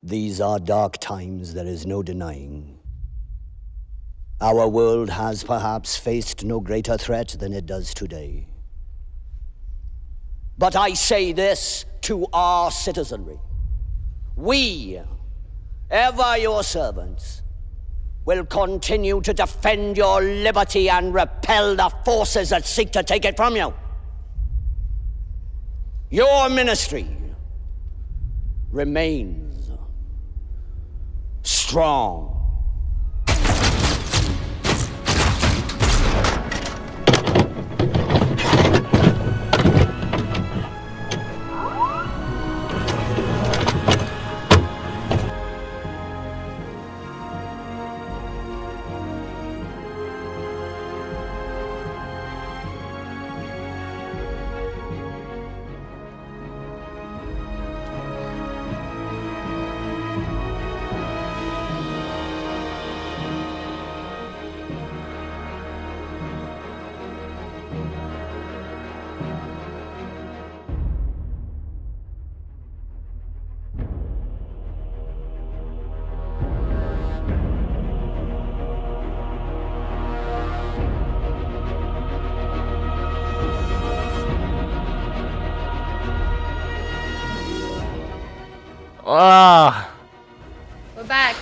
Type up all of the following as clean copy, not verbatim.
These are dark times, there is no denying. Our world has perhaps faced no greater threat than it does today. But I say this to our citizenry. We, ever your servants, will continue to defend your liberty and repel the forces that seek to take it from you. Your ministry remains strong. Ah, We're back.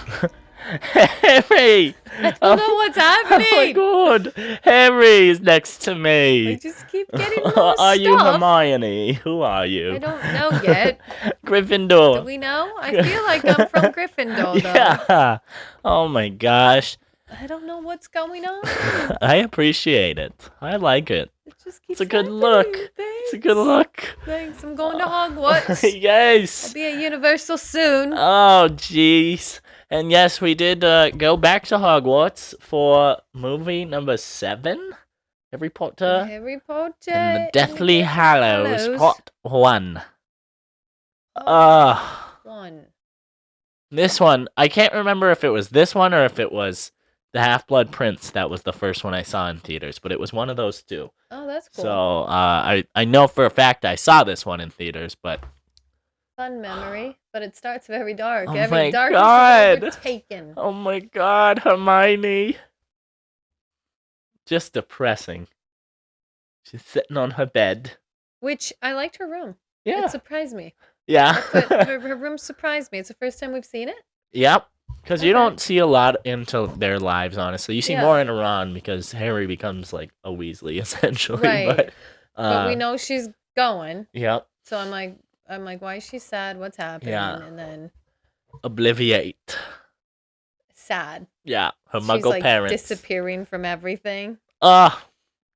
Harry! I don't know what's happening. Oh my god, Harry is next to I me. just keep getting more Are you stuff. Hermione? Who are you? I don't know yet. Gryffindor. Do we know? I feel like I'm from Gryffindor, though. Yeah. Oh my gosh. I don't know what's going on. I appreciate it. I like it. It just keeps It's a good happening. look. Thanks. It's a good look. Thanks. I'm going to Hogwarts. I'll Yes. be at Universal soon. Oh, jeez. And yes, we did go back to Hogwarts for movie number 7, Harry Potter Harry Potter and the Deathly Hallows, Hallows. Part 1. One. This one, I can't remember if it was this one or if it was the Half-Blood Prince that was the first one I saw in theaters, but it was one of those two. Oh, that's cool. So I know for a fact I saw this one in theaters, but Fun memory, but it starts very dark. Oh my Every darkness God. is overtaken. oh my god, Hermione. Just depressing. She's sitting on her bed. Which I liked her room. Yeah. It surprised me. Yeah. Her room surprised me. It's the first time we've seen it. Yep. Because you Okay. don't see a lot into their lives, honestly. You see Yeah. more in Ron because Harry becomes like a Weasley, essentially. Right. But But we know she's going. Yep. So I'm like, why is she sad? What's happening? Yeah. And then Obliviate. sad. Yeah. Her She's muggle like parents. disappearing from everything.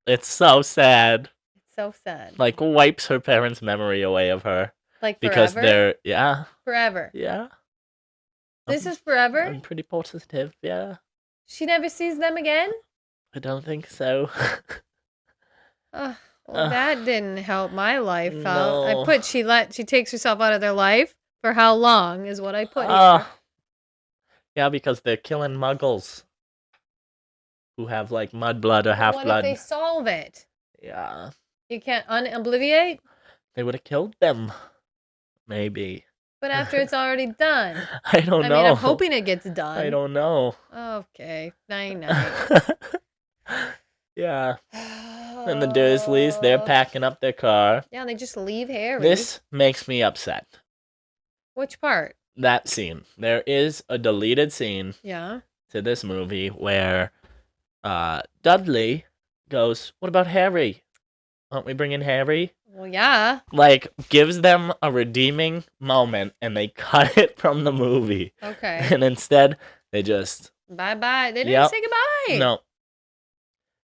It's so sad. It's so sad. Like wipes her parents' memory away of her. Like Because forever. they're Forever. yeah. This is forever. I'm pretty positive, yeah. She never sees them again. I don't think so. Well, Ugh. that didn't help my life out. No. I put she takes herself out of their life for how long is what I put here. Yeah, because they're killing muggles who have like mudblood or half What blood. if they solve it? Yeah. You can't un-obliviate, They would have killed them. Maybe. but after it's already done. I don't I know. mean, I'm hoping it gets done. I don't know. Okay, night. Yeah. And the Dursleys, they're packing up their car. Yeah, and they just leave Harry. This makes me upset. Which part? That scene. There is a deleted scene Yeah. to this movie where Dudley goes, "What about Harry? Aren't we bringing Harry?" Well, yeah. Like, gives them a redeeming moment, and they cut it from the movie. Okay. And instead, they just Bye-bye. They didn't Yep. say goodbye. no.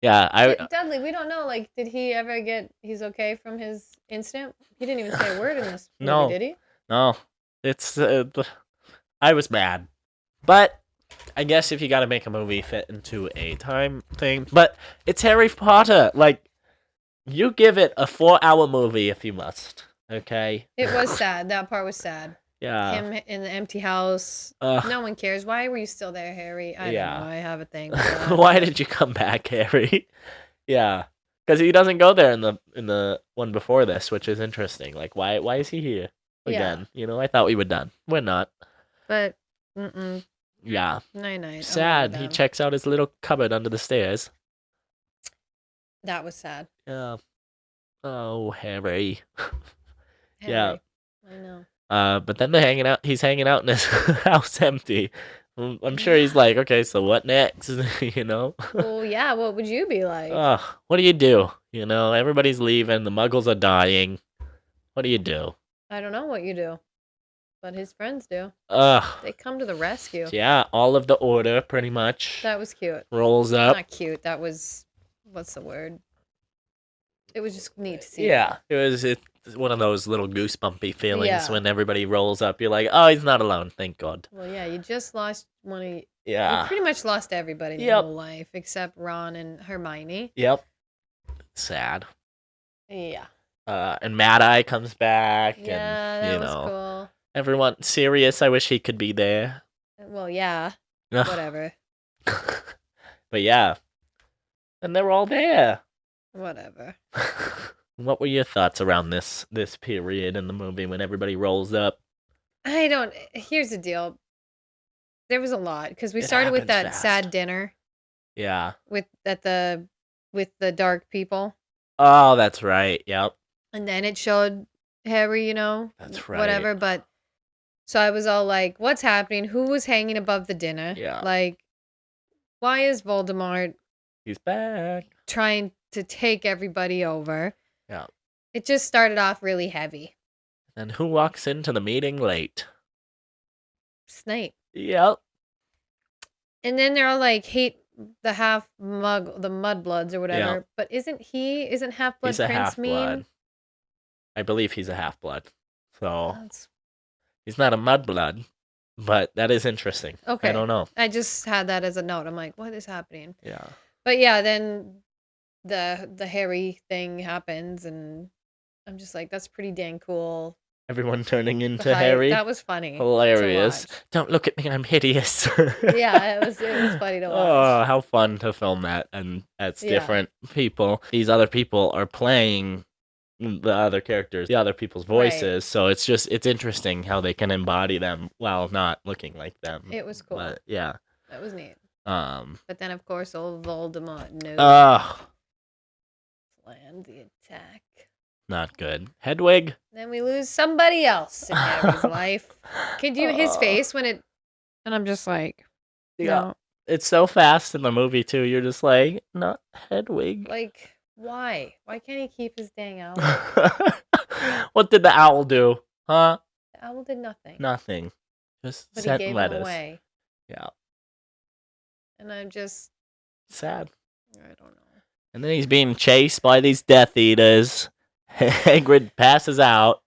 Yeah, Dudley, we don't know. Like, did he ever he's okay from his incident? He didn't even say a word in this movie, No. did he? no. It's I was mad, but I guess if you got to make a movie fit into a time thing, but it's Harry Potter. Like, you give it a 4-hour movie if you must. Okay. It was sad. That part was sad. Yeah. Him in the empty house. Ugh. No one cares. Why were you still there, Harry? I Yeah. don't know. I have a thing. for that. Why did you come back, Harry? Yeah, because he doesn't go there in the one before this, which is interesting. Like, why is he here Yeah. again? You know, I thought we were done. We're not. But, Yeah. night-night. Sad. He checks out his little cupboard under the stairs. That was sad. Yeah. Oh, Harry. Henry. I know. But then he's hanging out in his house empty. I'm sure he's like, okay, so what next? You know? Well, yeah, what would you be like? What do you do? You know, everybody's leaving, the muggles are dying. What do you do? I don't know what you do. But his friends do. They come to the rescue. Yeah, all of the order, pretty much. That was cute. Rolls up. Not cute. That was, what's the word? It was just neat to see. Yeah, it's one of those little goosebumpy feelings when everybody rolls up. You're like, oh, he's not alone, thank God. Well, yeah, you just lost one of You pretty much lost everybody in your whole life except Ron and Hermione. Yep. Sad. Yeah. And Mad Eye comes back. Yeah, and, that was cool. Everyone, Sirius, I wish he could be there. Well, yeah. Whatever. But yeah. And they're all there. Whatever. What were your thoughts around this period in the movie when everybody rolls up? Here's the deal. There was a lot because we started with that sad dinner. Yeah. With the dark people. Oh, that's right. Yep. And then it showed Harry, That's right. whatever. But so I was all like, "What's happening? Who was hanging above the dinner? Yeah. Like, why is Voldemort? He's back. Trying to take everybody over." Yeah. It just started off really heavy. And who walks into the meeting late? Snape. Yep. And then they're all like, hate the the mudbloods or whatever. Yeah. But isn't Half-Blood He's a Prince half-blood. mean? I believe he's a half-blood. So That's... he's not a mudblood, but that is interesting. Okay. I don't know. I just had that as a note. I'm like, what is happening? Yeah. But yeah, then the Harry thing happens, and I'm just like, that's pretty dang cool. Everyone turning into Harry. That was funny. Hilarious. Don't look at me, I'm hideous. Yeah, it was funny to watch. Oh, how fun to film that. And that's different people. These other people are playing the other characters, the other people's voices. Right. So it's interesting how they can embody them while not looking like them. It was cool. But, yeah. That was neat. But then, of course, old Voldemort knew. Planned the attack. Not good. Hedwig. Then we lose somebody else in Harry's life. Could you his face when it? And I'm just like, yeah. No. It's so fast in the movie too. You're just like, not Hedwig. Like, why? Why can't he keep his dang owl? What did the owl do? Huh? The owl did nothing. Nothing. Just but sent he gave letters. Him away. Yeah. And I'm just sad. I don't know. And then he's being chased by these Death Eaters. Hagrid passes out.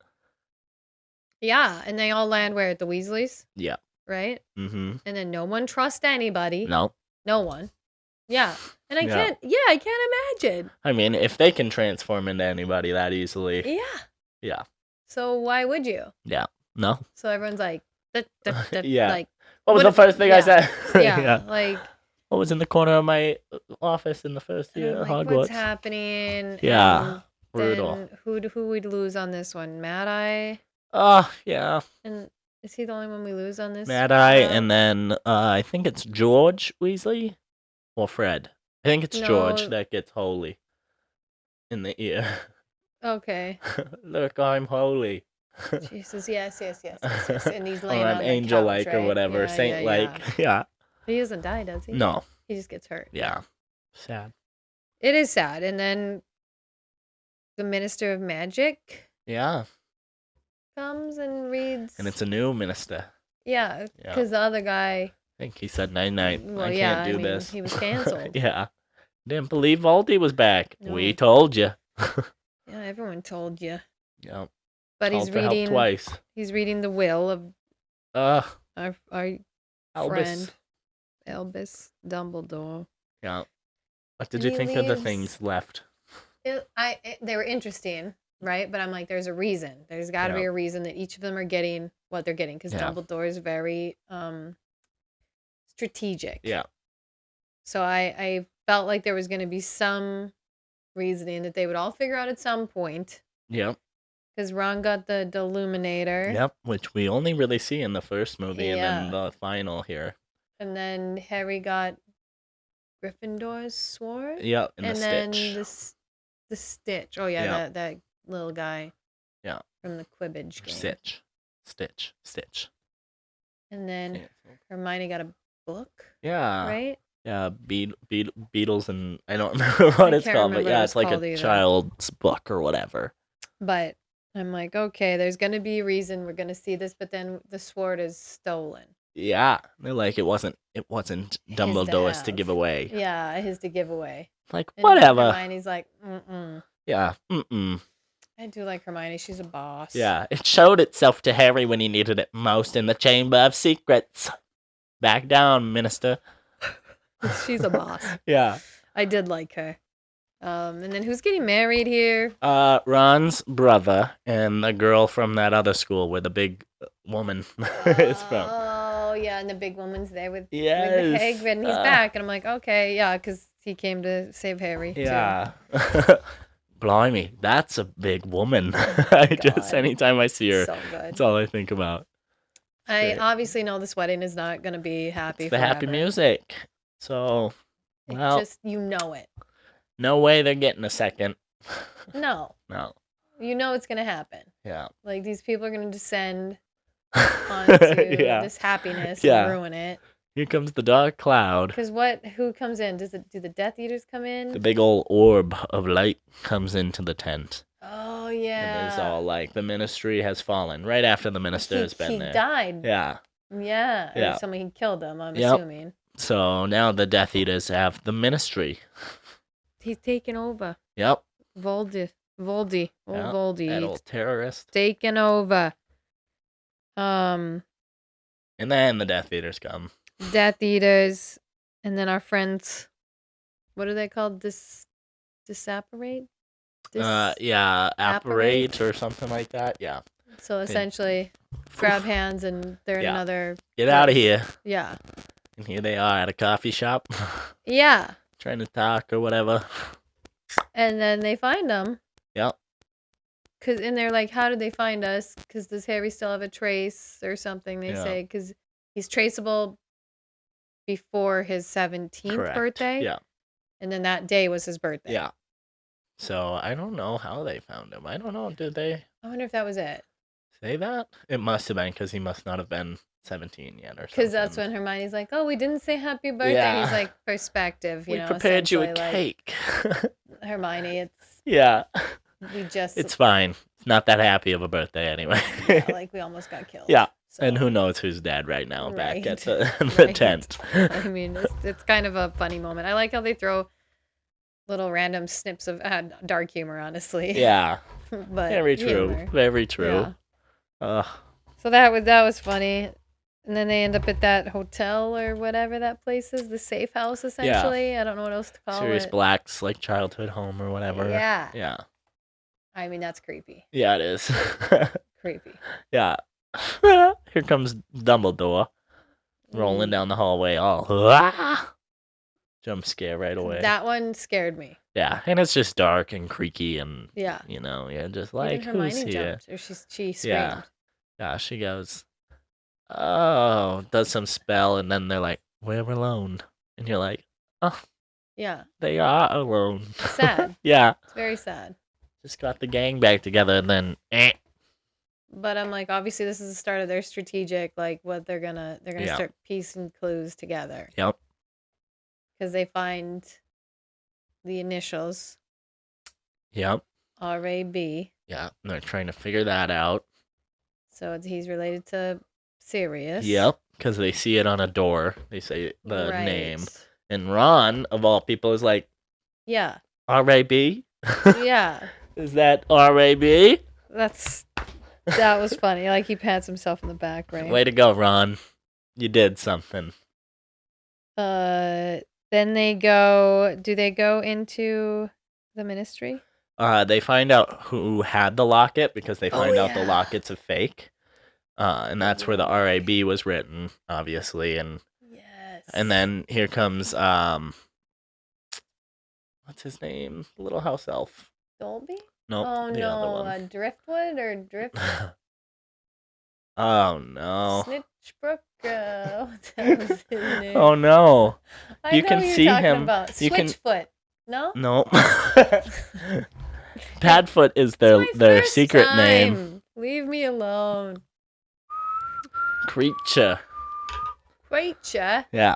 Yeah, and they all land where at the Weasleys? Yeah. Right? Mm-hmm. And then no one trusts anybody. No. No one. Yeah. And I can't imagine. I mean, if they can transform into anybody that easily. Yeah. Yeah. So why would you? Yeah. No. So everyone's like, yeah. Like, what was the first thing I said? Yeah. Like, what was in the corner of my office in the first year of Hogwarts? What's happening? Yeah. And brutal. Who would lose on this one? Mad Eye? Oh, yeah. And is he the only one we lose on this? Mad Eye, and then I think it's George Weasley or Fred. I think it's George that gets holy in the ear. Okay. Look, I'm holy. Jesus, yes. And he's laying on I'm the angel-like couch, or right? whatever, saint-like. Yeah. But he doesn't die, does he? No. He just gets hurt. Yeah. Sad. It is sad. And then the Minister of Magic comes and reads. And it's a new minister. Yeah, because the other guy... I think he said night-night. Well, I can't do this. He was canceled. Yeah. Didn't believe Voldy was back. No. We told you. Yeah, everyone told you. Yep. But Called he's for help reading twice. He's reading the will of our friend Albus Dumbledore. Yeah. What did you think of the things left? They were interesting, right? But I'm like, there's a reason. There's got to be a reason that each of them are getting what they're getting because Dumbledore is very strategic. Yeah. So I felt like there was going to be some reasoning that they would all figure out at some point. Yep. Because Ron got the Deluminator. Yep, which we only really see in the first movie and then the final here. And then Harry got Gryffindor's sword. Yep, and the then Stitch. the Stitch. Oh yeah, that little guy. Yeah. From the Quidditch game. Stitch. And then Hermione got a book. Yeah. Right? Yeah, Beatles and I don't remember what it's called, but yeah, it's like a child's book or whatever. But I'm like, okay, there's gonna be a reason we're gonna see this, but then the sword is stolen. Yeah, they're like it wasn't Dumbledore's to give away. Yeah, his to give away. Like whatever. Hermione's like, mm. Yeah, I do like Hermione. She's a boss. Yeah, it showed itself to Harry when he needed it most in the Chamber of Secrets. Back down, Minister. She's a boss. Yeah. I did like her. And then who's getting married here? Ron's brother and the girl from that other school where the big woman is from. Oh, yeah, and the big woman's there with Hagrid, and he's back. And I'm like, okay, yeah, because he came to save Harry, yeah. Blimey, that's a big woman. Anytime I see her, so good. that's all I think about. I obviously know this wedding is not going to be happy It's the happy music. So, well. You know it. No way they're getting a second. No. You know it's going to happen. Yeah. Like, these people are going to descend onto this happiness and ruin it. Here comes the dark cloud. Because who comes in? Do the Death Eaters come in? The big old orb of light comes into the tent. Oh, yeah. And it's all like, the ministry has fallen. Right after the minister has been there. He died. Yeah. Yeah. Or somebody killed him, I'm assuming. So now the Death Eaters have the ministry. He's taking over. Yep. Voldy. That old terrorist. Taking over. And then the Death Eaters come. Death Eaters, and then our friends. What are they called? Disapparate? Apparate or something like that. Yeah. So essentially, grab hands and they're in another. Get out of here. Yeah. And here they are at a coffee shop. Yeah. Trying to talk or whatever. And then they find them. Yep. And they're like, how did they find us? Because does Harry still have a trace or something? They say, because he's traceable before his 17th birthday. Yeah. And then that day was his birthday. Yeah. So I don't know how they found him. I don't know. Did they? I wonder if that was it. Say that? It must have been because he must not have been 17 yet or something. Because that's when Hermione's like, oh, we didn't say happy birthday. Yeah. He's like, perspective, we prepared you a cake. Hermione, it's... Yeah. It's fine. It's not that happy of a birthday anyway. Like we almost got killed. Yeah. So. And who knows who's dead right now back at the tent. I mean, it's kind of a funny moment. I like how they throw little random snips of dark humor, honestly. Yeah. But very true. Humor. Very true. Yeah. So that was funny. And then they end up at that hotel or whatever that place is, the safe house, essentially. Yeah. I don't know what else to call Sirius it. Black's like childhood home or whatever. Yeah. Yeah. I mean, that's creepy. Yeah, it is. Creepy. Yeah. Here comes Dumbledore rolling down the hallway all jump scare right away. That one scared me. Yeah, and it's just dark and creaky and just like Hermione who's here? Jumped, or she screamed. Yeah, she goes, oh, does some spell, and then they're like, we're alone. And you're like, oh. Yeah. They are alone. Sad. Yeah. It's very sad. Just got the gang back together and then But I'm like, obviously this is the start of their strategic, like what they're gonna start piecing clues together. Yep. Because they find the initials. Yep. R.A.B. Yeah, and they're trying to figure that out. So he's related to Sirius. Yep, because they see it on a door. They say the name. And Ron, of all people, is like, yeah. R.A.B.? Yeah. Is that R.A.B.? That was funny. Like, he pats himself in the back, right? Way to go, Ron. You did something. Then they go... Do they go into the ministry? They find out who had the locket because they find out the locket's a fake. And that's where the R.A.B. was written, obviously. And and then here comes... what's his name? Little house elf. Dolby? Nope, Oh the other no, one. Driftwood or Drift Oh no. Snitchbrook? What the hell is his name? Oh no. I You know can who you're see talking him. about. You can- Switchfoot. No? Nope. Padfoot is It's my their first secret name. time. Leave me alone. Creature. Creature. Yeah.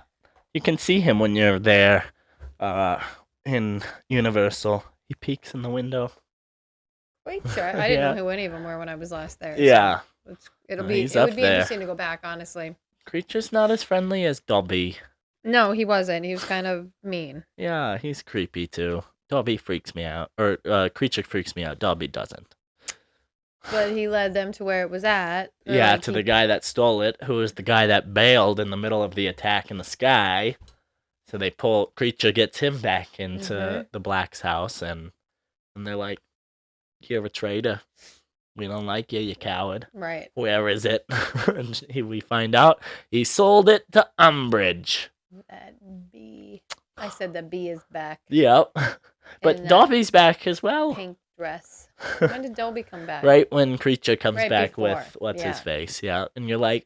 You can see him when you're there in Universal. He peeks in the window. Creature. I didn't Yeah. know who any of them were when I was last there. So Yeah. it He's would be up there. interesting to go back, honestly. Creature's not as friendly as Dobby. No, he wasn't. He was kind of mean. Yeah, he's creepy too. Dobby freaks me out. Or Creature freaks me out. Dobby doesn't. But he led them to where it was at. or Yeah, like to he- the guy that stole it, who was the guy that bailed in the middle of the attack in the sky. So Creature gets him back into Mhm. the Black's house, and they're like, "You're a traitor. We don't like you, you coward. Right. Where is it?" And we find out he sold it to Umbridge. That bee. I said the bee is back. Yep. But in that Dobby's back as well. pink dress. When did Dobby come back? Right when Creature comes Right back before, with what's his yeah. face, yeah. And you're like,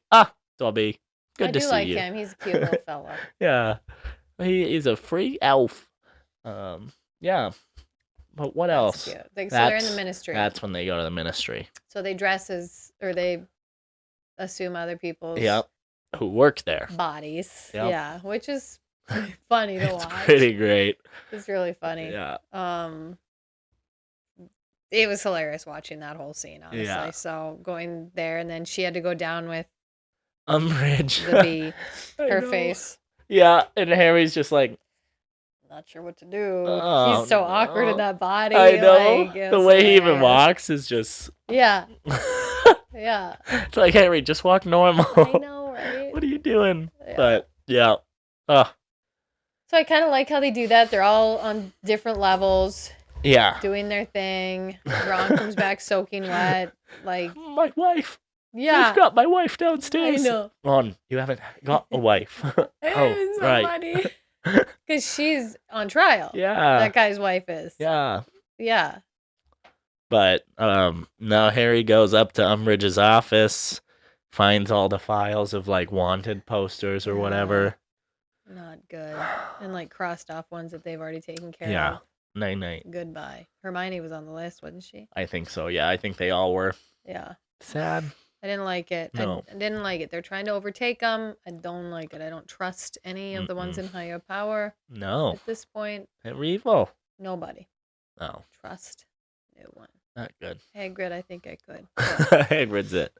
Dobby, good I to do see like you. him. He's a cute little fella. Yeah. He's a free elf. Yeah. But what That's else? cute. So they're in That's- the ministry. That's when they go to the ministry. So they dress as, or they assume other people's Yep. Who work there. bodies. Yep. Yeah, which is funny to It's watch. pretty great. It's really funny. Yeah. It was hilarious watching that whole scene, honestly. Yeah. So going there, and then she had to go down with Umbridge. the bee, I her know. face. Yeah, and Harry's just like, Not sure what to do. Oh, He's so awkward no. in that body. I know. Like, it The was way he even hilarious. walks is just. Yeah, yeah. It's like, Harry, just walk normal. I know, right? What are you doing? Yeah. But, yeah. Oh, So I kind of like how they do that. They're all on different levels, yeah. doing their thing. Ron comes back soaking wet. Like, My wife. yeah. I've got my wife I downstairs. know. Ron, you haven't got a wife. It's so right. funny. Because she's on trial. Yeah. That guy's wife is. Yeah. Yeah. But now Harry goes up to Umbridge's office, finds all the files of like wanted posters or Yeah. whatever. Not good. And like crossed off ones that they've already taken care Yeah. of. Night night. Goodbye. Hermione was on the list, wasn't she? I think so. Yeah, I think they all were. Yeah. Sad. I didn't like it. No. I didn't like it. They're trying to overtake them. I don't like it. I don't trust any of the ones in higher power No. at this point. They're evil. Nobody. No, Trust no one. not good. Hagrid, I think I could. Hagrid's it.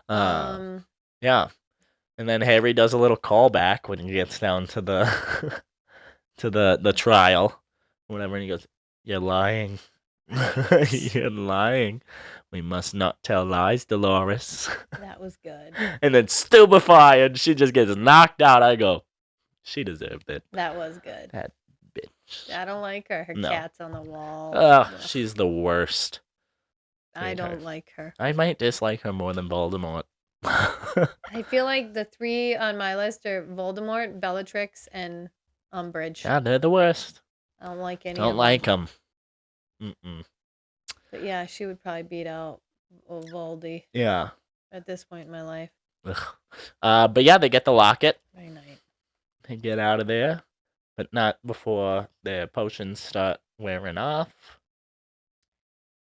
Um, Yeah. And then Harry does a little callback when he gets down to the to the trial. Whatever, and he goes, "You're lying. You're lying. We must not tell lies, Dolores." that was good. And then stupefied, she just gets knocked out. I go, she deserved it. That was good. That bitch. I don't like her. Her No. cat's on the wall. Ugh, Ugh. she's the worst. I hate her. don't like her. I might dislike her more than Voldemort. I feel like the three on my list are Voldemort, Bellatrix, and Umbridge. Yeah, they're the worst. I don't like any of Don't them. like them. Mm-mm. But yeah, she would probably beat out Voldy Yeah. at this point in my life. Ugh. But yeah, they get the locket. Very nice. They get out of there, but not before their potions start wearing off.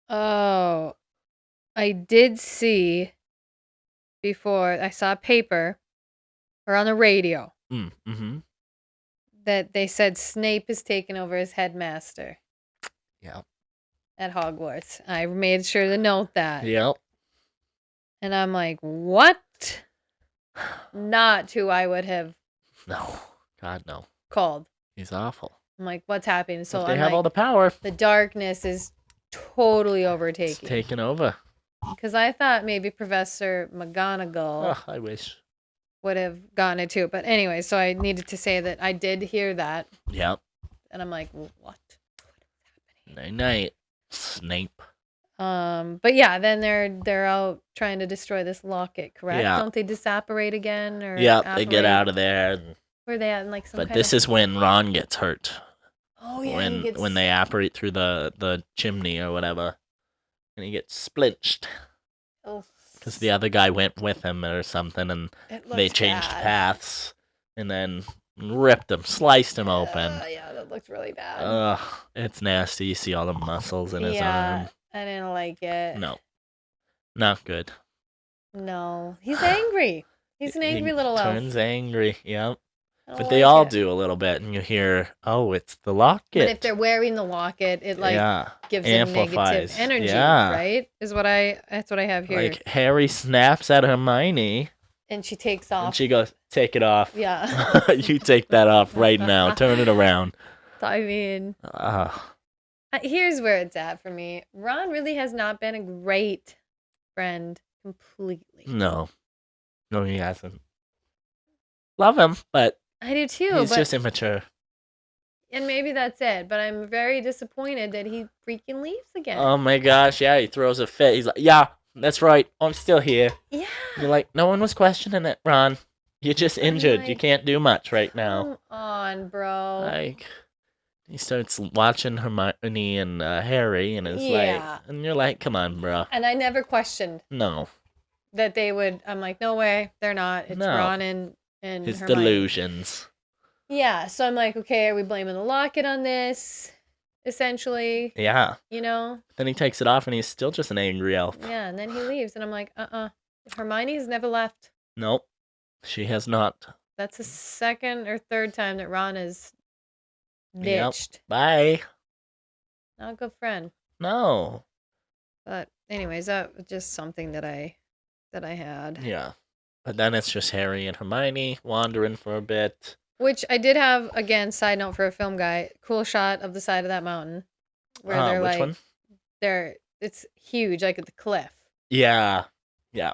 Oh, I did see before I saw a paper or on the radio Mm-hmm. that they said Snape is taking over as headmaster Yeah. at Hogwarts. I made sure to note that. Yep. And I'm like, what? Not who I would have No. God, no. called. He's awful. I'm like, what's happening? So But they I'm have like, all the power. the darkness is totally It's overtaking. taken over. Because I thought maybe Professor McGonagall Ugh, I wish. would have gotten it too. But anyway, so I needed to say that I did hear that. Yep. And I'm like, what? What is happening? Night-night. Snape. But yeah, then they're out trying to destroy this locket, correct? Yeah. Don't they disapparate again? Or Yep, they get apparate? out of there. Where are they at in like some But kind this of... is when Ron gets hurt. Oh yeah, he when gets... when they apparate through the chimney or whatever. and he gets splinched Oh, because the other guy went with him or something, and it they looks changed bad. paths, and then ripped him, sliced him open. Yeah, that looked really bad. Ugh, it's nasty. You see all the muscles in his arm. I didn't like it. No, not good. No, he's angry. He's an angry little elf. Turns angry, yep. I don't But they like all it. do a little bit, and you hear, oh, it's the locket. But if they're wearing the locket, it gives them negative amplifies. energy, Yeah. right? That's what I have here. Like Harry snaps at Hermione, And she takes off. and she goes, "Take it off. Yeah. You take that off right now. Turn it around." I mean, here's where it's at for me. Ron really has not been a great friend completely. No, he hasn't. Love him, but I do too. he's just immature. And maybe that's it. But I'm very disappointed that he freaking leaves again. Oh my gosh, yeah, he throws a fit. He's like, "Yeah, that's right. I'm still here." Yeah. You're like, no one was questioning it, Ron. You're just injured. You like, can't do much right now. Come on, bro. Like, he starts watching Hermione and Harry, and it's Yeah. like, and you're like, come on, bro. And I never questioned No, that they would. I'm like, no way, they're not. It's No. Ron and it's Hermione. delusions. Yeah, so I'm like, okay, are we blaming the locket on this? Essentially, Yeah. you know? Then he takes it off, and he's still just an angry elf. Yeah, and then he leaves, and I'm like, Hermione has never left. Nope, she has not. That's the second or third time that Ron is Yep. ditched. Bye. Not a good friend. No. But anyways, that was just something that I had. Yeah. But then it's just Harry and Hermione wandering for a bit. Which I did have, again, side note for a film guy, cool shot of the side of that mountain. Where they're Which like, one? it's huge, like at the cliff. Yeah. Yeah.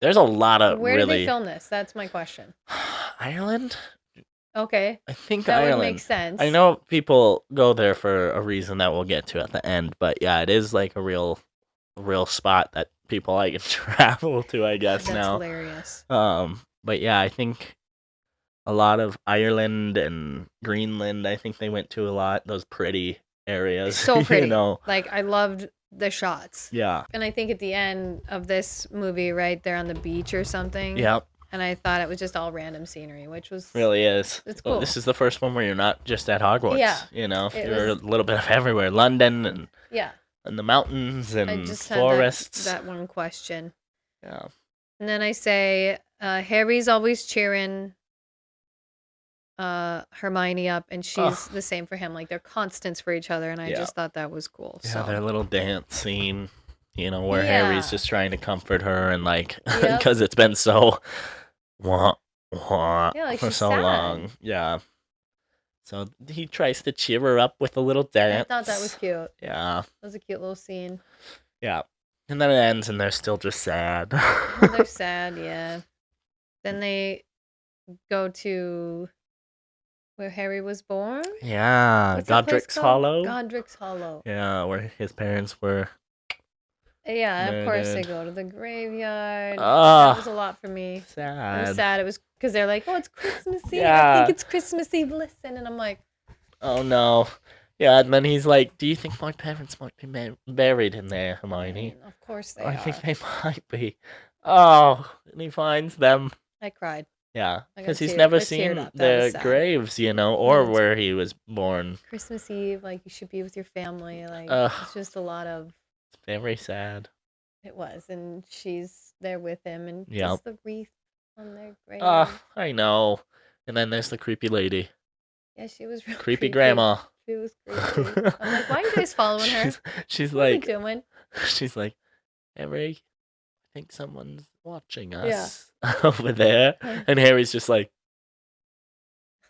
There's a lot of Where really... did they film this? That's my question. Ireland? Okay. I think That Ireland. would make sense. I know people go there for a reason that we'll get to at the end, but yeah, it is like a real spot that people like travel to, I guess. That's now. hilarious. But yeah, I think a lot of Ireland and Greenland, I think they went to a lot. Those pretty areas. So pretty. You know. Like, I loved the shots. Yeah. And I think at the end of this movie, right, they're on the beach or something. Yep. And I thought it was just all random scenery, which was... Really is. It's Well, cool. this is the first one where you're not just at Hogwarts. Yeah. You know, It you're was- a little bit of everywhere. London and Yeah. the mountains I and just forests. had that one question. Yeah. And then I say, Harry's always cheering Hermione up, and she's the same for him. Like, they're constants for each other, and I Yeah. just thought that was cool. Yeah, So their little dance scene, you know, where Yeah. Harry's just trying to comfort her and like, Yep. because it's been so wah, wah, Yeah, like, for she's so sad. long. Yeah. So he tries to cheer her up with a little dance. I thought that was cute. Yeah. That was a cute little scene. Yeah. And then it ends and they're still just sad. They're sad, yeah. Then they go to where Harry was born. Yeah. What's that place Godric's called? Hollow. Godric's Hollow. Yeah, where his parents were. Yeah, of course they Murdered. go to the graveyard. Ah. That was a lot for me. It Sad. was sad. It was because they're like, "Oh, it's Christmas Eve. I Yeah. think it's Christmas Eve. Listen," and I'm like, Oh no. Yeah, and then he's like, "Do you think my parents might be buried in there, Hermione?" "Of course they I are." think they might be. Oh, and he finds them. I cried. Yeah, I got because he's teared- never I teared seen up. That was the sad. graves, you know, or Me where he was born. Christmas Eve, like you should be with your family. Like Ugh. it's just a lot of. It's very sad. It was, and she's there with him, and Yep. just the wreath on their grave. I know. And then there's the creepy lady. Yeah, she was real Creepy grandma. She was creepy. I'm like, why are you guys following her? She's What are you like, doing? she's like, Harry, I think someone's watching Yeah. us over there. And Harry's just like,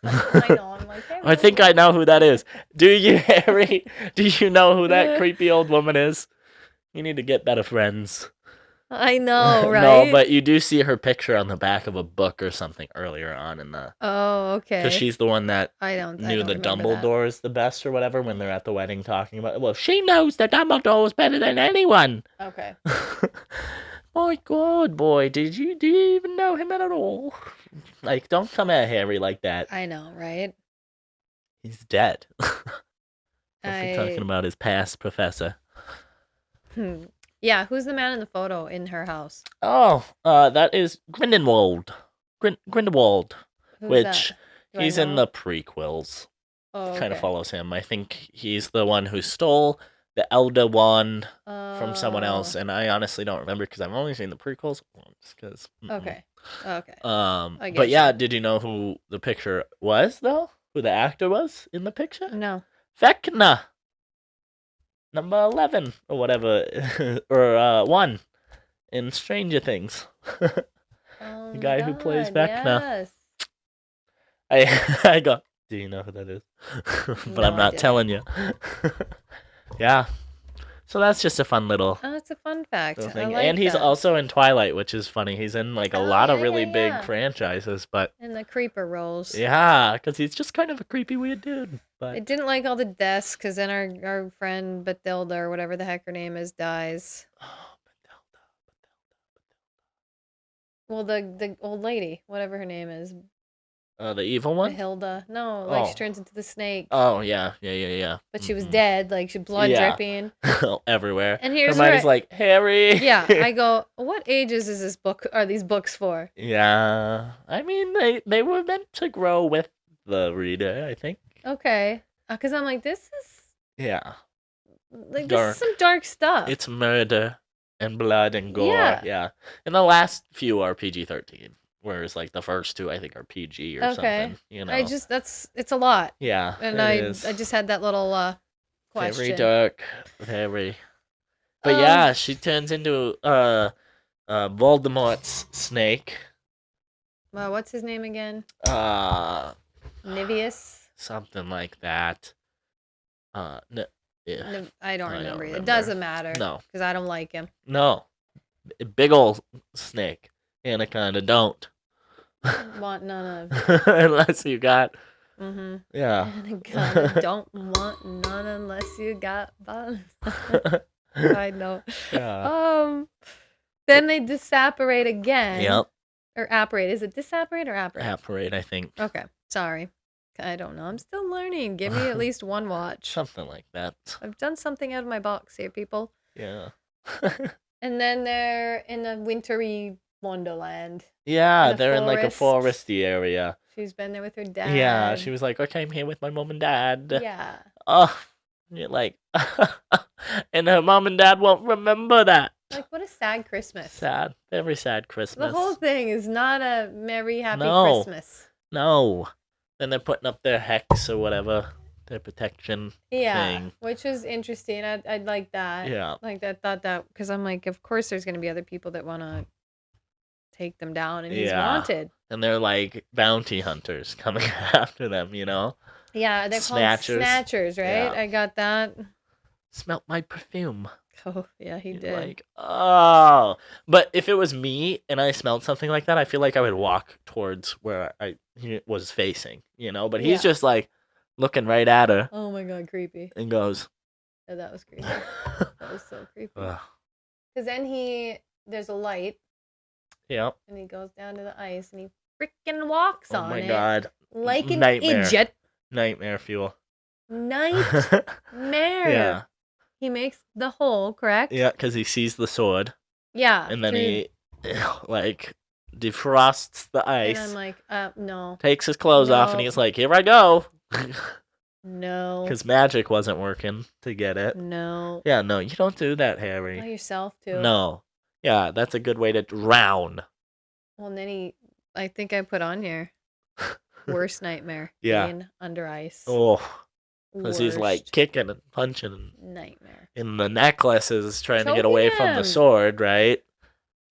I know. I'm like, hey, I think I know who that is. Do you, Harry? Do you know who that Yeah. creepy old woman is? You need to get better friends. I know, right? No, but you do see her picture on the back of a book or something earlier on in the. Oh, okay. Because she's the one that I knew the remember that. Dumbledores the best or whatever when they're at the wedding talking about it. Well, she knows the Dumbledores better than anyone. Okay. My God, boy, do you even know him at all? Like, don't come at Harry like that. I know, right? He's dead. Don't be I- talking about his past professor. Yeah, who's the man in the photo in her house? Oh, that is Grindelwald. Grindelwald, Who's which that? Do I he's in know? the prequels. Oh, Kind of okay. follows him. I think he's the one who stole the Elder Wand from someone else, Oh, and I honestly don't remember because I've only seen the prequels once. Because okay. Okay. but get yeah, you. did you know who the picture was though? Who the actor was in the picture? No. Vecna, number 11 or whatever, or 1 in Stranger Things. Oh The my guy who plays God, Vecna. yes. I got. Do you know who that is? But No, I'm I not didn't. telling you. Yeah. So that's just a fun little Oh, that's a fun fact. I thing. like And he's that. also in Twilight, which is funny. He's in like a Oh, lot of yeah, really yeah, big yeah. franchises, but And the creeper roles. yeah, because he's just kind of a creepy, weird dude. I But didn't like all the deaths because then our friend Bathilda or whatever the heck her name is dies. Well, the old lady, whatever her name is, the evil one. Hilda. No, like she Oh. turns into the snake. Oh yeah. But she was dead, like she blood Yeah. dripping. Everywhere. And here's Hermione's where like Harry. yeah, I go, what ages is this book? Are these books for? Yeah, I mean they were meant to grow with the reader, I think. Okay, because I'm like, this is Yeah, like Dark. this is some dark stuff. it's murder and blood and gore. Yeah. Yeah, and the last few are PG-13, whereas like the first 2 I think are PG or Okay. something. You know. It's a lot, Yeah, and it I is. just had that little Very question. dark, very. But yeah, she turns into Voldemort's snake. Well, what's his name again? Something Nivius. like that. Yeah. I don't I don't remember. It remember. doesn't matter. No. because I don't like him. No. Big old snake. Anaconda don't. Want none of. Unless you got. Mm-hmm. Yeah. And I don't want none unless you got buns. Side note. Yeah. Then they disapparate again. Yep. Or apparate. Is it disapparate or apparate? Apparate, I think. Okay. Sorry. I don't know. I'm still learning. Give me at least one watch. Something like that. I've done something out of my box here, people. Yeah. And then they're in a wintry wonderland. Yeah, In a they're in like a forest. foresty area. She's been there with her dad. Yeah, she was like, I came here with my mom and dad. Yeah. Oh, and you're like, and her mom and dad won't remember that. Like, what a sad Christmas. Sad, very sad Christmas. The whole thing is not a merry, happy No. Christmas. No. Then they're putting up their hex or whatever, their protection thing. Which was interesting. I'd like that. Yeah. Like, I thought that, because I'm like, of course there's going to be other people that want to take them down, and he's Yeah. wanted. And they're like bounty hunters coming after them, you know? Yeah, they're Snatchers. called snatchers, right? Yeah. I got that. Smelt my perfume. Oh, yeah, he You're did. like, oh. But if it was me and I smelled something like that, I feel like I would walk towards where he was facing, you know? But he's Yeah. just like looking right at her Oh my God, creepy. and goes, Yeah, that was creepy. That was so creepy. ugh. Because then there's a light, Yep. and he goes down to the ice, and he freaking walks Oh on my it. God. Like an Nightmare. idiot. Nightmare fuel. Nightmare. Yeah. He makes the hole, correct? Yeah, because he sees the sword Yeah. and then through- he like defrosts the And ice, I'm like, no. takes his clothes off, and No. he's like, here I go. No. Because magic wasn't working to get it. No. Yeah, no, you don't do that, By Harry. yourself, too. No. Yeah, that's a good way to drown. Well, and then I think I put on here, worst nightmare. Yeah. Being under ice. Oh, because he's like Worst kicking and punching, nightmare. and the necklace is trying to get Choking away from the him. sword, right?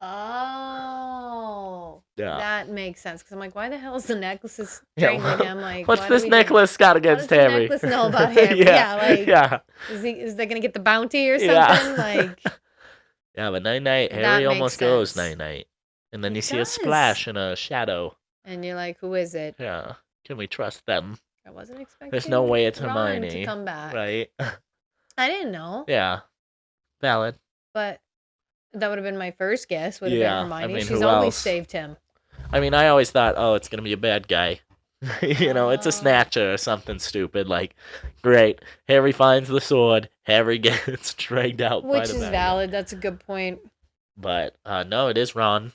Oh. Yeah. That makes sense. Because I'm like, why the hell is the necklace Yeah, strangling him? Like, What's why do this we do- necklace got What does against the Harry? necklace know about him? Yeah, like- yeah. Is they gonna get the bounty or something? Yeah. Like, Yeah, but night night, That Harry makes almost goes sense. night night, and then He you see a does. splash and a shadow. and you're like, who is it? Yeah, can we trust them? I wasn't expecting. There's no way it's Ron Hermione, to come back. right? I didn't know, Yeah, valid. but that would have been my first guess. Would have Yeah, I been Hermione. mean, She's who always else? saved him. I mean, I always thought, oh, it's gonna be a bad guy. It's a snatcher or something stupid. Like, great, Harry finds the sword. Harry gets dragged out by Which the is maggot. valid. That's a good point. But no, it is Ron.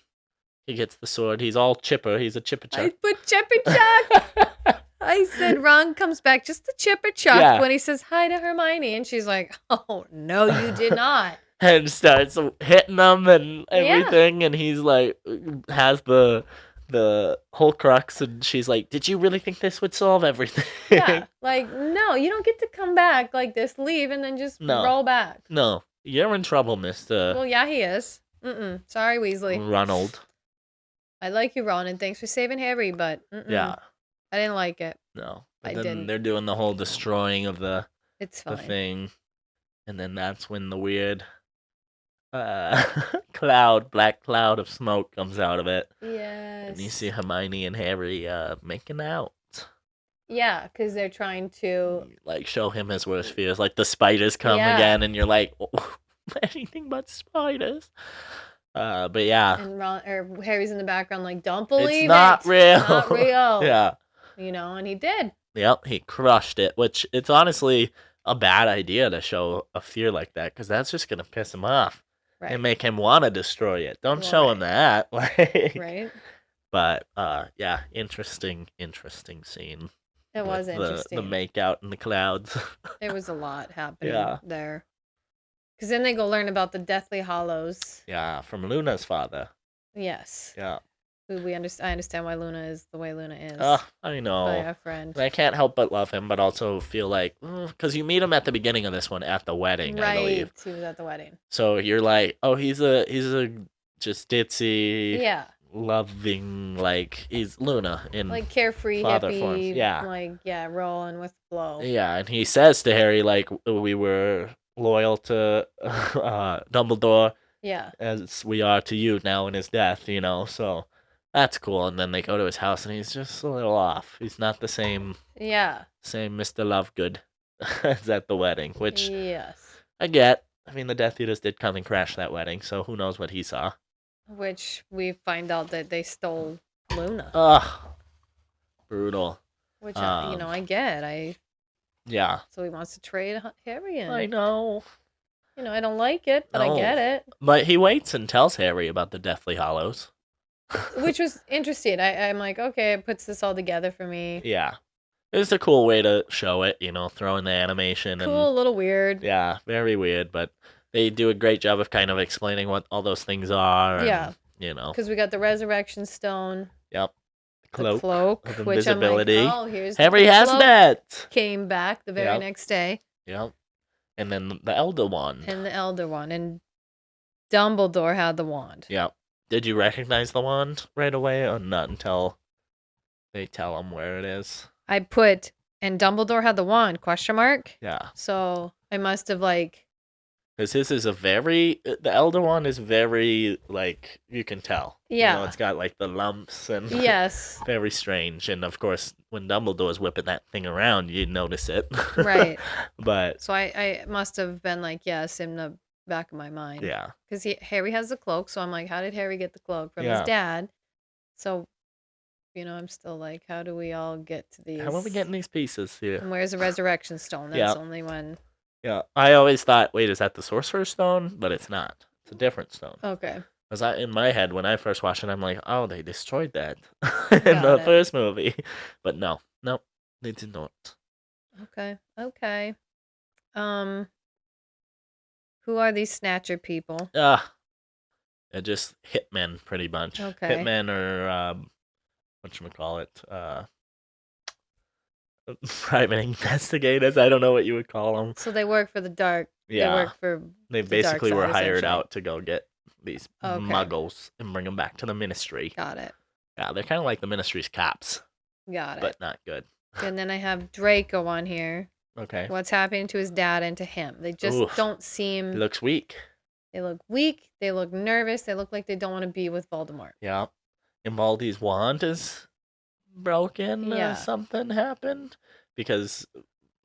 He gets the sword. He's all chipper. He's a chipper I chuck. put Chipper Chuck. I said Ron comes back just the Chipper Chuck when he says hi to Hermione, and she's like, "Oh no, you did not." And starts hitting them and everything, and he's like, has the whole crux, and she's like, "Did you really think this would solve everything?" Yeah, like, no, you don't get to come back like this, leave, and then just roll back. No, you're in trouble, Mr. Well, yeah, he is. Sorry, Weasley. Ronald. I like you, Ron, and thanks for saving Harry, but yeah, I didn't like it. No, but then didn't. They're doing the whole destroying of the thing, and then that's when the weird black cloud of smoke comes out of it. Yes. And you see Hermione and Harry making out. Yeah, because they're trying to like show him his worst fears. Like the spiders come again, and you're like, oh, anything but spiders. But yeah. And Harry's in the background, like, don't believe it's not real. It's not real. Yeah. And he did. Yep, he crushed it. Which it's honestly a bad idea to show a fear like that, because that's just gonna piss him off. Right. And make him want to destroy it. Don't show him that. Right. But yeah, interesting scene. It was interesting. The make out in the clouds. There was a lot happening there. Because then they go learn about the Deathly Hallows. Yeah, from Luna's father. Yes. Yeah. I understand why Luna is the way Luna is. I know. By a friend. I can't help but love him, but also feel like, because you meet him at the beginning of this one at the wedding, right. I believe. He was at the wedding. So you're like, oh, he's a just ditzy, loving, like, he's Luna in like carefree, father hippie, form. Yeah. Like, rolling with the flow. Yeah, and he says to Harry, like, we were loyal to Dumbledore. Yeah. As we are to you now in his death, so that's cool. And then they go to his house, and he's just a little off. He's not the same. Yeah. Same Mr. Lovegood as at the wedding, which yes, I get. I mean, the Death Eaters did come and crash that wedding, so who knows what he saw. Which we find out that they stole Luna. Ugh. Brutal. Which, I get. Yeah. So he wants to trade Harry in. I know. I don't like it, but I get it. But he waits and tells Harry about the Deathly Hallows. Which was interesting. I'm like, okay, it puts this all together for me. Yeah. It's a cool way to show it, throw in the animation. Cool, a little weird. Yeah, very weird, but they do a great job of kind of explaining what all those things are. And, because we got the Resurrection Stone. Yep. The cloak, of which I'm like, oh, here's Harry has that. Came back the very next day. Yep. And then the Elder Wand. And Dumbledore had the wand. Yep. Did you recognize the wand right away, or not until they tell him where it is? I put, and Dumbledore had the wand, ? Yeah. So I must have because his is the Elder Wand is very, you can tell. Yeah. It's got, the lumps and... Yes. Very strange. And, of course, when Dumbledore's whipping that thing around, you notice it. Right. But... So I must have been yes, in the back of my mind. Yeah. Because Harry has the cloak, so I'm like, how did Harry get the cloak? From his dad. So, I'm still like, how do we all get to these? How are we getting these pieces here? And where's the Resurrection Stone? That's only when... Yeah, I always thought, wait, is that the Sorcerer's Stone? But it's not. It's a different stone. Okay. Because in my head, when I first watched it, I'm like, oh, they destroyed that in the first movie. But no, they did not. Okay. Who are these Snatcher people? They're just hitmen, pretty much. Okay. Hitmen or, whatchamacallit, private investigators. I don't know what you would call them. So they work for the dark. Yeah. They work for. They the basically dark side, were hired essentially. out to go get these muggles and bring them back to the Ministry. Got it. Yeah, they're kind of like the Ministry's cops. Got it. But not good. And then I have Draco on here. Okay. What's happening to his dad and to him? They just don't seem. He looks weak. They look weak. They look nervous. They look like they don't want to be with Voldemort. Yeah. And Baldi's wand is broken or something happened. Because,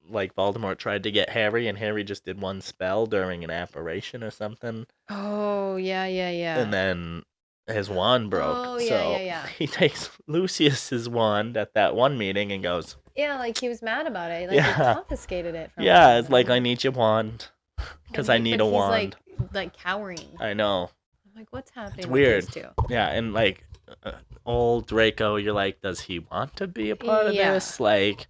Voldemort tried to get Harry, and Harry just did one spell during an apparition or something. Oh, yeah. And then his wand broke. Oh, so yeah. he takes Lucius's wand at that one meeting and goes, Yeah, like he was mad about it. Like Yeah. they confiscated it from yeah, him. it's like, I need your wand because I need a wand. He's like cowering. I know. I'm like, what's happening It's with weird. these two? Yeah, and like old Draco, you're like, does he want to be a part of Yeah. this? Like,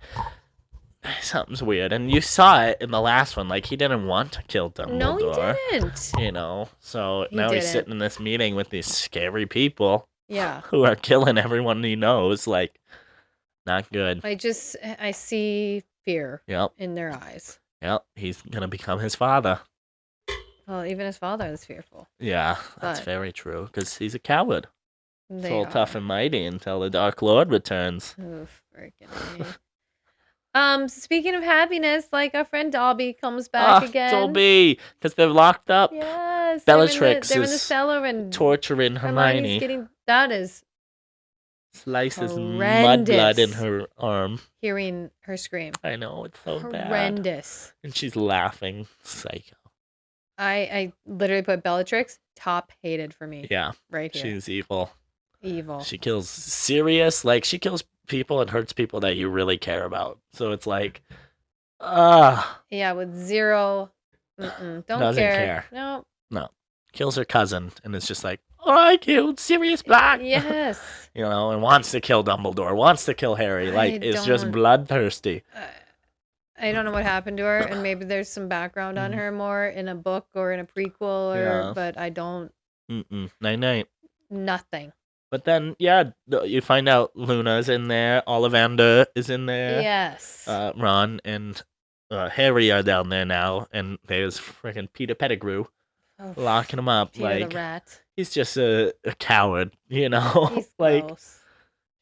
something's weird. And you saw it in the last one. Like, he didn't want to kill Dumbledore. No, he didn't. You know, so He now he's didn't. sitting in this meeting with these scary people Yeah. who are killing everyone he knows. Like, not good. I see fear Yep, in their eyes. yep. He's gonna become his father. Well, even his father is fearful. Yeah, that's But- very true. Because he's a coward. They Full are. tough and mighty until the Dark Lord returns. Oof, freaking A. Speaking of happiness, like our friend Dobby comes back again. Dobby, because they're locked up, Yes. Bellatrix they're in the is cellar and torturing Hermione's Hermione. that is Slices mud horrendous. blood in her arm. hearing her scream. I know, it's so bad. Horrendous. And she's laughing. Psycho. I literally put Bellatrix top hated for me. Yeah, Right here. she's evil. Evil. She kills Sirius. Like, she kills people and hurts people that you really care about. So it's like, Yeah, with zero. Don't Doesn't care. No. kills her cousin. And it's just like, oh, I killed Sirius Black. Yes. You know, and wants to kill Dumbledore, wants to kill Harry. Like, it's just don't- bloodthirsty. I don't know what happened to her, and maybe there's some background on her more in a book or in a prequel, Yeah. but I don't. Night-night. Nothing. But then, yeah, you find out Luna's in there, Ollivander is in there, Yes. Ron and Harry are down there now, and there's freaking Peter Pettigrew Oh, locking him up. Peter Like, the rat. he's just a coward, you know? He's like, gross.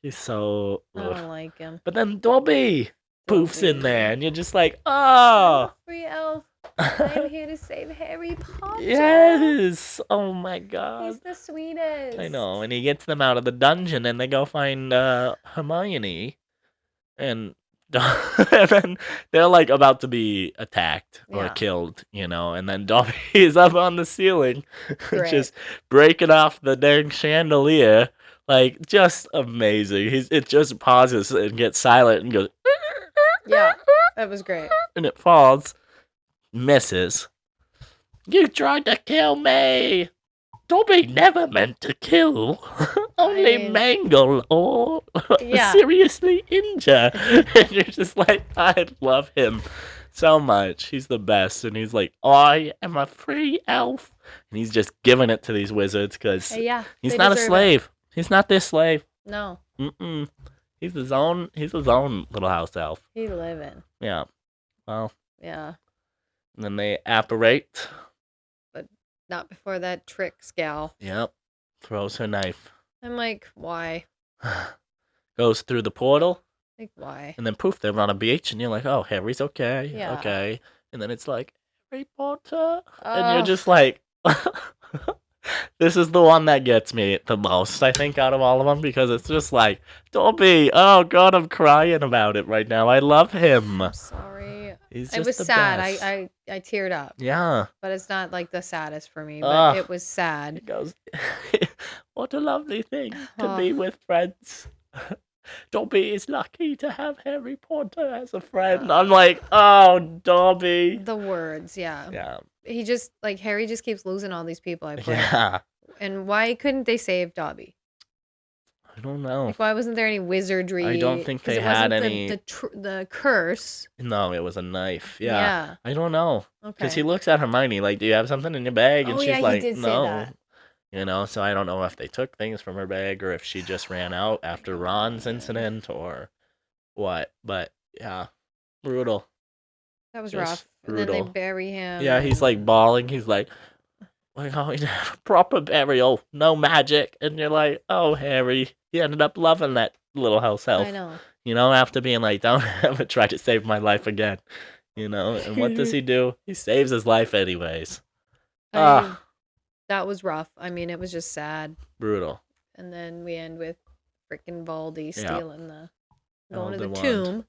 he's so... I ugh. don't like him. But then Dobby poofs in Dobby. there, and you're just like, oh! Free elf. I'm here to save Harry Potter. Yes! Oh my god. He's the sweetest. I know, and he gets them out of the dungeon, and they go find Hermione, and, and then they're like about to be attacked or Yeah. killed, you know, and then Dobby is up on the ceiling, Great. just breaking off the dang chandelier, like, just amazing. It just pauses and gets silent and goes, Yeah, that was great. and it falls, misses. You tried to kill me. Dobby never meant to kill, only mean- mangle or Yeah. seriously injure. And you're just like, I love him so much. He's the best. And he's like, I am a free elf. And he's just giving it to these wizards because Yeah. he's they not a deserve it. slave. He's not their slave. No, Mm-mm. He's his own little house elf. he living. Yeah. Well, Yeah, and then they apparate. not before that tricks gal. Yep. Throws her knife. I'm like, why? Goes through the portal, Like, why? and then poof, they're on a beach, and you're like, oh, Harry's okay. Yeah. Okay. And then it's like, Harry Potter. And you're just Ugh. like, this is the one that gets me the most, I think, out of all of them, because it's just like, Dobby, oh god, I'm crying about it right now. I love him. I'm sorry. He's It just was the sad. best. I teared up, Yeah. but it's not like the saddest for me. Ugh. But it was sad. He goes, what a lovely thing to be Oh. with friends. Dobby is lucky to have Harry Potter as a friend. I'm like, oh, Dobby. The words, yeah. Yeah. He just like Harry just keeps losing all these people I put. Yeah. And why couldn't they save Dobby? I don't know. Like, why wasn't there any wizardry? I don't think 'Cause they it had wasn't any- the curse. No, it was a knife. Yeah. I don't know. Okay. Because he looks at Hermione like, do you have something in your bag? And Oh, she's yeah, he like, did say no. that. You know, so I don't know if they took things from her bag or if she just ran out after Ron's incident or what. But yeah, brutal. That was Just rough. And then they brutal. bury him. Yeah, he's like bawling. He's like, oh, proper burial, no magic. And you're like, oh, Harry, he ended up loving that little house elf. I know. You know, after being like, don't ever try to save my life again. You know, and what does he do? He saves his life anyways. I mean, that was rough. I mean, it was just sad. Brutal. And then we end with freaking Baldy Yeah. stealing going to the the wand. tomb.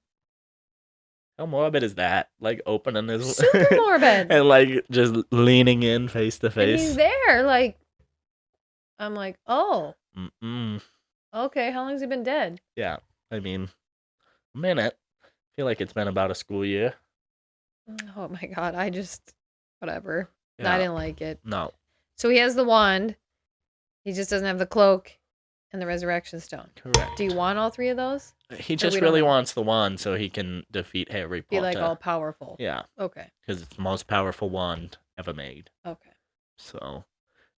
How morbid is that? Like opening his Super morbid. and like just leaning in face to And he's face. there, like, I'm like, oh, Mm-mm. okay. How long has he been dead? Yeah, I mean, a minute. I feel like it's been about a school year. Oh my god, whatever. Yeah. I didn't like it. No. So he has the wand. He just doesn't have the cloak and the resurrection stone. Correct. Do you want all 3 of those? He just really wants the wand so he can defeat Harry Potter. Be like all powerful. Yeah. Okay. Because it's the most powerful wand ever made. Okay. So,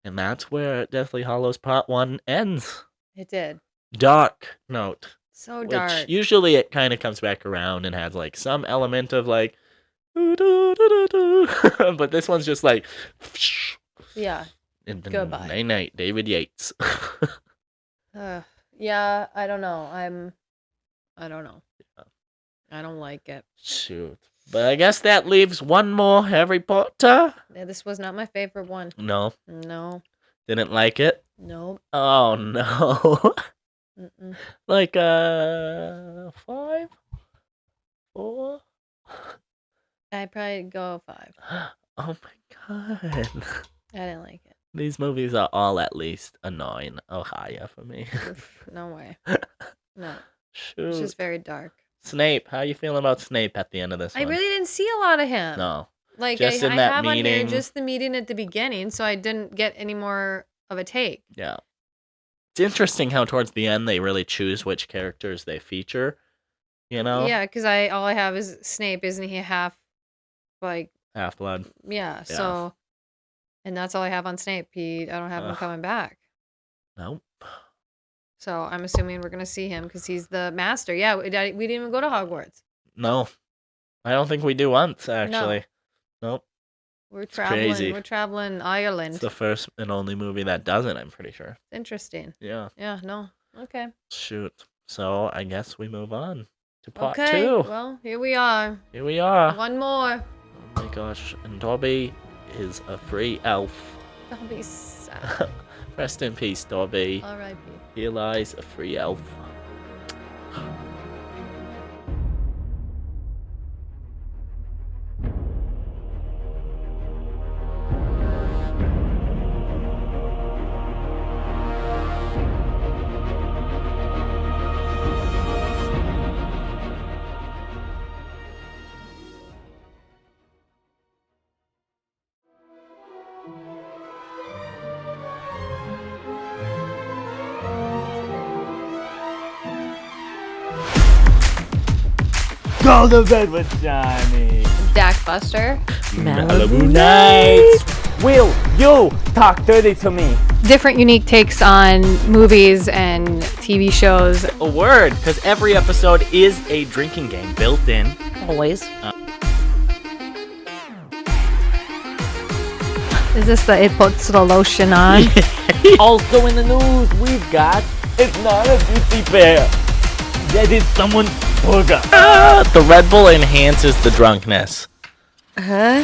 and that's where Deathly Hallows Part 1 ends. It did. Dark note. So dark. Which usually it kind of comes back around and has like some element of like, but this one's just like, yeah. and then Goodbye. Night night, David Yates. Yeah, I don't know. I don't know. Yeah. I don't like it. Shoot. But I guess that leaves one more Harry Potter. Yeah, this was not my favorite one. No. No. Didn't like it? Nope. Oh no. Mm-mm. Like 5? 4? I'd probably go 5. Oh my god. I didn't like it. These movies are all at least a 9 or higher for me. Oof, no way. No. Shoot. It's just very dark. Snape, how you feeling about Snape at the end of this I one? really didn't see a lot of him. No. Like Just in I that have on here meeting. just the meeting at the beginning, so I didn't get any more of a take. Yeah. It's interesting how towards the end they really choose which characters they feature. You know? Yeah, because all I have is Snape. Isn't he half like Half-Blood. yeah? So, and that's all I have on Snape. I don't have him coming back. Nope. So I'm assuming we're gonna see him because he's the master. Yeah, we didn't even go to Hogwarts. No. I don't think we do once, actually. Nope. We're traveling. crazy. We're traveling Ireland. It's the first and only movie that doesn't, I'm pretty sure. Interesting. Yeah. Yeah. No. Okay. Shoot. So I guess we move on to part 2. Okay. Well, here we are. Here we are. One more. Oh my gosh. And Dobby is a free elf. That'll be sad. Rest in peace, Dobby. R.I.P. Here lies a free elf. Go to bed with Johnny. Dakbuster. Malibu Nights. Will you talk dirty to me? Different unique takes on movies and TV shows. A word, because every episode is a drinking game built in. Always. Is this the it puts the lotion on? Also in the news, we've got it's not a duty bear. That is someone's burger. The Red Bull enhances the drunkenness. Huh?